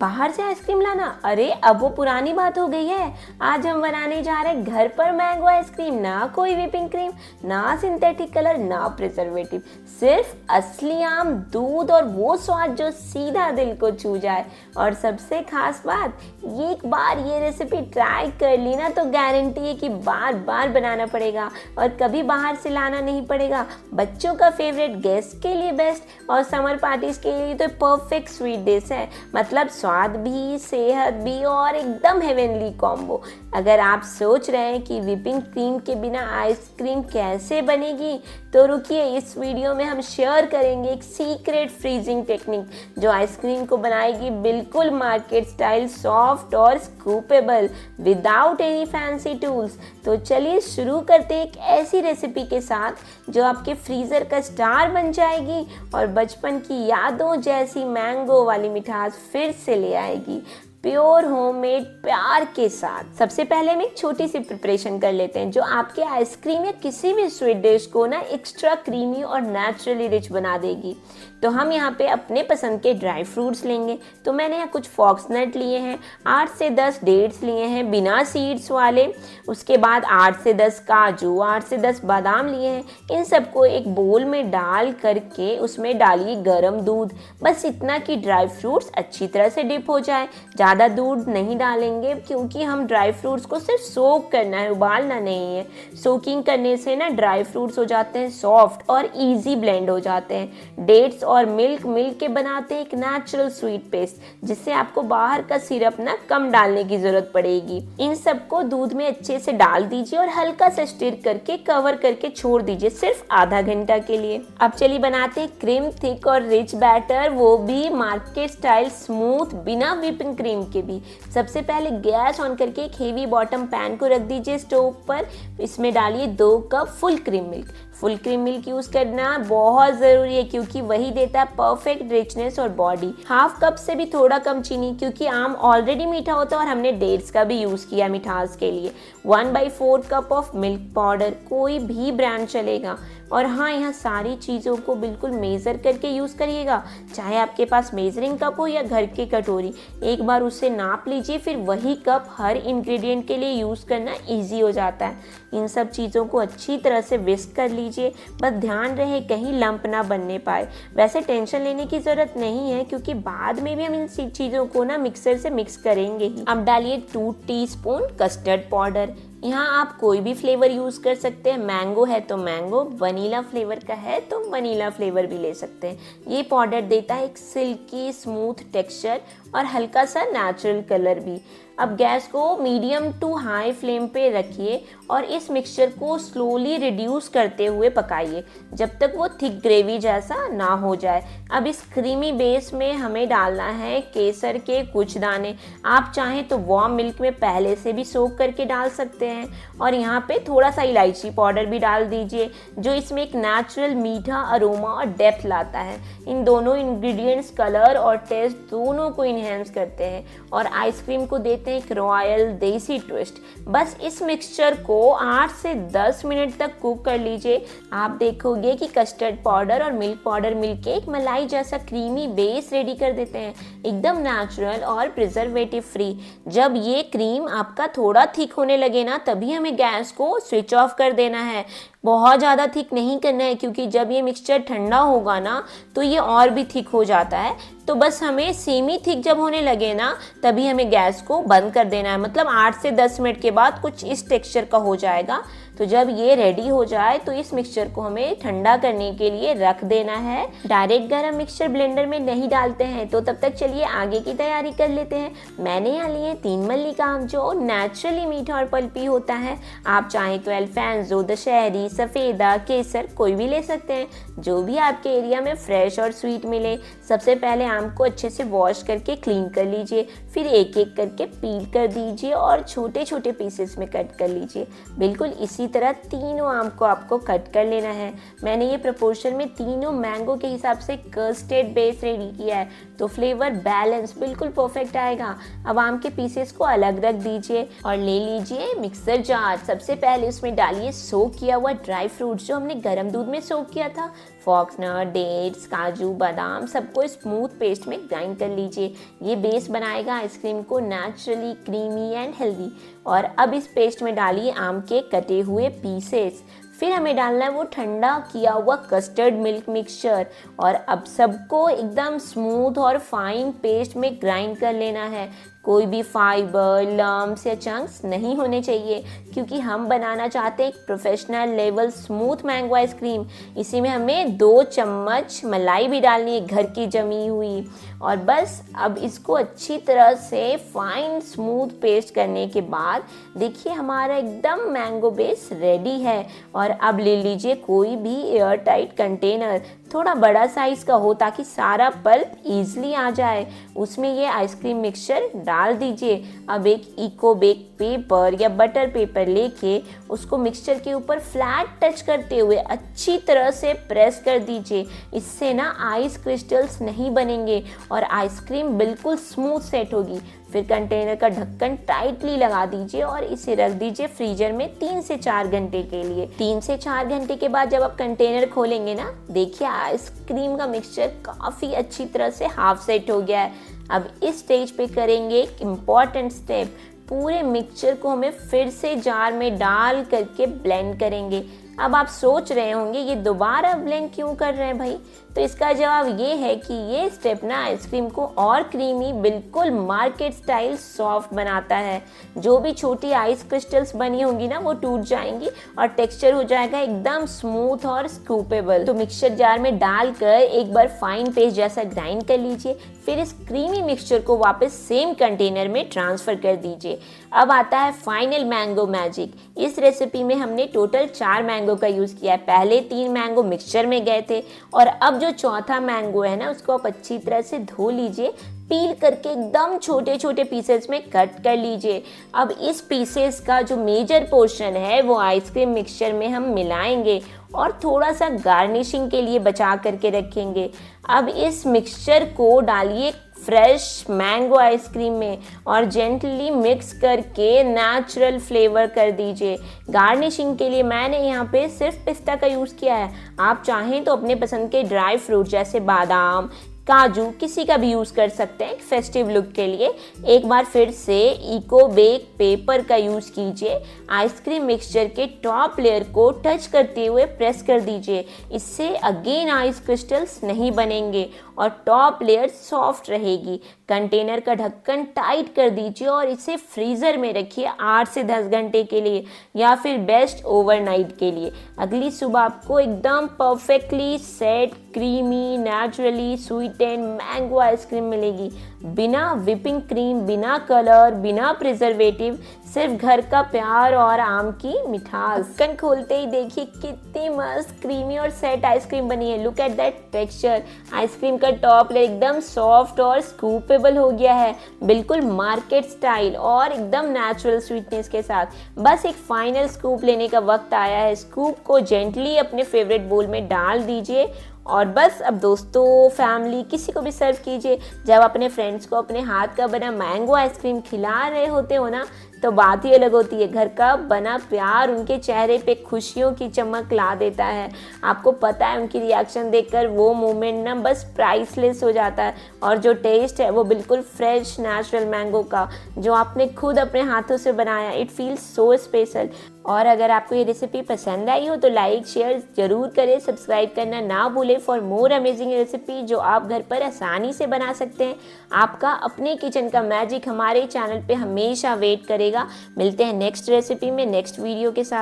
बाहर से आइसक्रीम लाना, अरे अब वो पुरानी बात हो गई है। आज हम बनाने जा रहे हैं घर पर मैंगो आइसक्रीम। ना कोई व्हिपिंग क्रीम, ना सिंथेटिक कलर, ना प्रिजर्वेटिव, सिर्फ असली आम दूध और वो स्वाद जो सीधा दिल को छू जाए। और सबसे खास बात, ये एक बार ये रेसिपी ट्राई कर ली ना तो गारंटी है कि बार बार बनाना पड़ेगा और कभी बाहर से लाना नहीं पड़ेगा। बच्चों का फेवरेट, गेस्ट के लिए बेस्ट और समर पार्टीज के लिए तो परफेक्ट स्वीट डिश है। मतलब स्वाद भी, सेहत भी और एकदम हेवनली कॉम्बो। अगर आप सोच रहे हैं कि व्हिपिंग क्रीम के बिना आइसक्रीम कैसे बनेगी तो रुकिए, इस वीडियो में हम शेयर करेंगे एक सीक्रेट फ्रीजिंग टेक्निक जो आइसक्रीम को बनाएगी बिल्कुल मार्केट स्टाइल, सॉफ्ट और स्कूपेबल विदाउट एनी फैंसी टूल्स। तो चलिए शुरू करते हैं एक ऐसी रेसिपी के साथ जो आपके फ्रीज़र का स्टार बन जाएगी और बचपन की यादों जैसी मैंगो वाली मिठास फिर से ले आएगी, प्योर होममेड प्यार के साथ। सबसे पहले हम एक छोटी सी प्रिपरेशन कर लेते हैं जो आपके आइसक्रीम या किसी भी स्वीट डिश को ना एक्स्ट्रा क्रीमी और नेचुरली रिच बना देगी। तो हम यहाँ पे अपने पसंद के ड्राई फ्रूट्स लेंगे। तो मैंने यहाँ कुछ फॉक्सनट लिए हैं, 8 से 10 डेट्स लिए हैं बिना सीड्स वाले, उसके बाद 8 से 10 काजू, 8 से 10 बादाम लिए हैं। इन सबको एक बोल में डाल करके उसमें डालिए गर्म दूध, बस इतना कि ड्राई फ्रूट्स अच्छी तरह से डिप हो जाए। ज़्यादा दूध नहीं डालेंगे क्योंकि हम ड्राई फ्रूट्स को सिर्फ सोक करना है, उबालना नहीं है। सोकिंग करने से ना ड्राई फ्रूट्स हो जाते हैं सॉफ्ट और इजी ब्लेंड हो जाते हैं। डेट्स और मिल्क मिल के बनाते हैं एक नेचुरल स्वीट पेस्ट जिससे आपको बाहर का सिरप ना कम डालने की जरूरत पड़ेगी। इन सबको दूध में अच्छे से डाल दीजिए और हल्का सा स्टिर करके कवर करके छोड़ दीजिए सिर्फ आधा घंटा के लिए। अब चलिए बनाते हैं क्रीम थिक और रिच बैटर, वो भी मार्केट स्टाइल स्मूथ बिना व्हिपिंग क्रीम के भी। सबसे पहले गैस ऑन करके एक हेवी बॉटम पैन को रख दीजिए स्टोव पर। इसमें डालिए 2 cup full cream milk. Full cream milk use करना बहुत ज़रूरी है क्योंकि वही देता है परफेक्ट रिचनेस और बॉडी। हाफ कप से भी थोड़ा कम चीनी क्योंकि आम ऑलरेडी मीठा होता है और हमने डेट्स का भी यूज़ किया मिठास के लिए। 1/4 कप ऑफ मिल्क पाउडर, कोई भी ब्रांड चलेगा। और हाँ, यहाँ सारी चीज़ों को बिल्कुल मेज़र करके यूज़ करिएगा, चाहे आपके पास मेजरिंग कप हो या घर की कटोरी। एक बार उसे नाप लीजिए, फिर वही कप हर इंग्रेडिएंट के लिए यूज़ करना इजी हो जाता है। इन सब चीज़ों को अच्छी तरह से विस्क कर लीजिए, बस ध्यान रहे कहीं लंप ना बनने पाए। वैसे टेंशन लेने की ज़रूरत नहीं है क्योंकि बाद में भी हम इन चीज़ों को ना मिक्सर से मिक्स करेंगे ही। अब डालिए 2 टीस्पून कस्टर्ड पाउडर। यहाँ आप कोई भी फ्लेवर यूज़ कर सकते हैं, मैंगो है तो मैंगो, वनीला फ्लेवर का है तो वनीला फ्लेवर भी ले सकते हैं। ये पाउडर देता है एक सिल्की स्मूथ टेक्सचर और हल्का सा नेचुरल कलर भी। अब गैस को मीडियम टू हाई फ्लेम पे रखिए और इस मिक्सचर को स्लोली रिड्यूस करते हुए पकाइए जब तक वो थिक ग्रेवी जैसा ना हो जाए। अब इस क्रीमी बेस में हमें डालना है केसर के कुछ दाने। आप चाहें तो वार्म मिल्क में पहले से भी सोक करके डाल सकते हैं। और यहाँ पे थोड़ा सा इलायची पाउडर भी डाल दीजिए जो इसमें एक नेचुरल मीठा अरोमा और डेप्थ लाता है। इन दोनों इंग्रेडिएंट्स कलर और टेस्ट दोनों को इन्हेंस करते हैं और आइसक्रीम को देते हैं एक रॉयल देसी ट्विस्ट। बस इस मिक्सचर को 8 से 10 मिनट तक कुक कर लीजिए। आप देखोगे कि कस्टर्ड पाउडर और मिल्क पाउडर मिलके एक मलाई जैसा क्रीमी बेस रेडी कर देते हैं, एकदम नेचुरल और प्रिजर्वेटिव फ्री। जब ये क्रीम आपका थोड़ा थिक होने लगे ना तभी हमें गैस को स्विच ऑफ कर देना है। बहुत ज़्यादा थिक नहीं करना है क्योंकि जब ये मिक्सचर ठंडा होगा ना तो ये और भी थिक हो जाता है। तो बस हमें सेमी थिक जब होने लगे ना तभी हमें गैस को बंद कर देना है। मतलब 8 से 10 मिनट के बाद कुछ इस टेक्सचर का हो जाएगा। तो जब ये रेडी हो जाए तो इस मिक्सचर को हमें ठंडा करने के लिए रख देना है। डायरेक्ट गरम मिक्सचर ब्लेंडर में नहीं डालते हैं। तो तब तक चलिए आगे की तैयारी कर लेते हैं। मैंने यहाँ लिए 3 मल्ली का आम जो नेचुरली मीठा और पल्पी होता है। आप चाहें तो अल्फांसो, दशहरी, सफ़ेदा, केसर कोई भी ले सकते हैं, जो भी आपके एरिया में फ्रेश और स्वीट मिले। सबसे पहले आम को अच्छे से वॉश करके क्लीन कर लीजिए, फिर एक एक करके पील कर दीजिए और छोटे छोटे पीसेस में कट कर लीजिए। बिल्कुल इसी तरह तीनों आम को आपको कट कर लेना है। मैंने ये प्रोपोर्शन में तीनों मैंगो के हिसाब से कस्टर्ड बेस रेडी किया है तो फ्लेवर बैलेंस बिल्कुल परफेक्ट आएगा। अब आम के पीसेस को अलग रख दीजिए और ले लीजिए मिक्सर जार। सबसे पहले उसमें डालिए सोक किया हुआ ड्राई फ्रूट्स जो हमने गर्म दूध में सोक किया था, फॉक्सनट, डेट्स, काजू, बादाम, सबको स्मूथ पेस्ट में ग्राइंड कर लीजिए। ये बेस बनाएगा आइसक्रीम को नेचुरली क्रीमी एंड हेल्दी। और अब इस पेस्ट में डालिए आम के कटे हुए पीसेस। फिर हमें डालना है वो ठंडा किया हुआ कस्टर्ड मिल्क मिक्सचर और अब सबको एकदम स्मूथ और फाइन पेस्ट में ग्राइंड कर लेना है। कोई भी फाइबर, लम्प्स या चंक्स नहीं होने चाहिए क्योंकि हम बनाना चाहते हैं एक professional level smooth mango ice cream. इसी में हमें 2 चम्मच मलाई भी डालनी है, घर की जमी हुई। और बस अब इसको अच्छी तरह से फाइन स्मूथ पेस्ट करने के बाद देखिए हमारा एकदम मैंगो बेस रेडी है। और अब ले लीजिए कोई भी एयर टाइट कंटेनर, थोड़ा बड़ा साइज़ का हो ताकि सारा पल्प ईजिली आ जाए। उसमें ये आइसक्रीम मिक्सचर डाल दीजिए। अब एक इको बेक पेपर या बटर पेपर लेके उसको मिक्सचर के ऊपर फ्लैट टच करते हुए अच्छी तरह से प्रेस कर दीजिए। इससे ना आइस क्रिस्टल्स नहीं बनेंगे और आइसक्रीम बिल्कुल स्मूथ सेट होगी। फिर कंटेनर का ढक्कन टाइटली लगा दीजिए और इसे रख दीजिए फ्रीजर में 3 से 4 घंटे के लिए। 3 से 4 घंटे के बाद जब आप कंटेनर खोलेंगे ना, देखिए आइसक्रीम का मिक्सचर काफ़ी अच्छी तरह से हाफ सेट हो गया है। अब इस स्टेज पे करेंगे एक इम्पॉर्टेंट स्टेप। पूरे मिक्सचर को हमें फिर से जार में डाल करके ब्लेंड करेंगे। अब आप सोच रहे होंगे ये दोबारा ब्लेंड क्यों कर रहे हैं भाई? तो इसका जवाब ये है कि ये स्टेप ना आइसक्रीम को और क्रीमी, बिल्कुल मार्केट स्टाइल सॉफ्ट बनाता है। जो भी छोटी आइस क्रिस्टल्स बनी होंगी ना वो टूट जाएंगी और टेक्सचर हो जाएगा एकदम स्मूथ और स्कूपेबल। तो मिक्सचर जार में डालकर एक बार फाइन पेस्ट जैसा ग्राइंड कर लीजिए। फिर इस क्रीमी मिक्सचर को वापस सेम कंटेनर में ट्रांसफ़र कर दीजिए। अब आता है फाइनल मैंगो मैजिक। इस रेसिपी में हमने टोटल 4 मैंगो का यूज़ किया है। पहले 3 मैंगो मिक्सचर में गए थे और अब जो चौथा मैंगो है ना उसको आप अच्छी तरह से धो लीजिए, पील करके एकदम छोटे छोटे पीसेस में कट कर लीजिए। अब इस पीसेस का जो मेजर पोर्शन है वो आइसक्रीम मिक्सचर में हम मिलाएंगे और थोड़ा सा गार्निशिंग के लिए बचा करके रखेंगे। अब इस मिक्सचर को डालिए फ्रेश मैंगो आइसक्रीम में और जेंटली मिक्स करके नेचुरल फ्लेवर कर दीजिए। गार्निशिंग के लिए मैंने यहाँ पे सिर्फ पिस्ता का यूज़ किया है। आप चाहें तो अपने पसंद के ड्राई फ्रूट जैसे बादाम, काजू किसी का भी यूज़ कर सकते हैं फेस्टिव लुक के लिए। एक बार फिर से इको बेक पेपर का यूज़ कीजिए। आइसक्रीम मिक्सचर के टॉप लेयर को टच करते हुए प्रेस कर दीजिए। इससे अगेन आइस क्रिस्टल्स नहीं बनेंगे और टॉप लेयर सॉफ्ट रहेगी। कंटेनर का ढक्कन टाइट कर दीजिए और इसे फ्रीज़र में रखिए 8 से 10 घंटे के लिए या फिर बेस्ट ओवरनाइट के लिए। अगली सुबह आपको एकदम perfectly set creamy naturally sweet and mango ice cream मिलेगी। बिना विपिंग क्रीम, बिना कलर, बिना प्रिजर्वेटिव, सिर्फ घर का प्यार और आम की मिठास। ढक्कन खोलते ही देखिए कितनी मस्त क्रीमी और सेट आइसक्रीम बनी है। Look at that texture. Ice cream का टॉप लेयर एकदम सॉफ्ट और स्कूपेबल हो गया है, बिल्कुल मार्केट स्टाइल और एकदम नेचुरल स्वीटनेस के साथ। बस एक फाइनल स्कूप लेने का वक्त आया है। स्कूप को जेंटली अपने फेवरेट बोल में डाल दीजिए और बस अब दोस्तों, फैमिली, किसी को भी सर्व कीजिए। जब अपने फ्रेंड्स को अपने हाथ का बना मैंगो आइसक्रीम खिला रहे होते हो ना तो बात ही अलग होती है। घर का बना प्यार उनके चेहरे पे खुशियों की चमक ला देता है। आपको पता है उनकी रिएक्शन देखकर वो मोमेंट ना बस प्राइसलेस हो जाता है। और जो टेस्ट है वो बिल्कुल फ्रेश नेचुरल मैंगो का जो आपने खुद अपने हाथों से बनाया, इट फील्स सो स्पेशल। और अगर आपको ये रेसिपी पसंद आई हो तो लाइक शेयर ज़रूर करें, सब्सक्राइब करना ना भूलें फॉर मोर अमेजिंग रेसिपी जो आप घर पर आसानी से बना सकते हैं। आपका अपने किचन का मैजिक हमारे चैनल पे हमेशा वेट करेगा। मिलते हैं नेक्स्ट रेसिपी में नेक्स्ट वीडियो के साथ।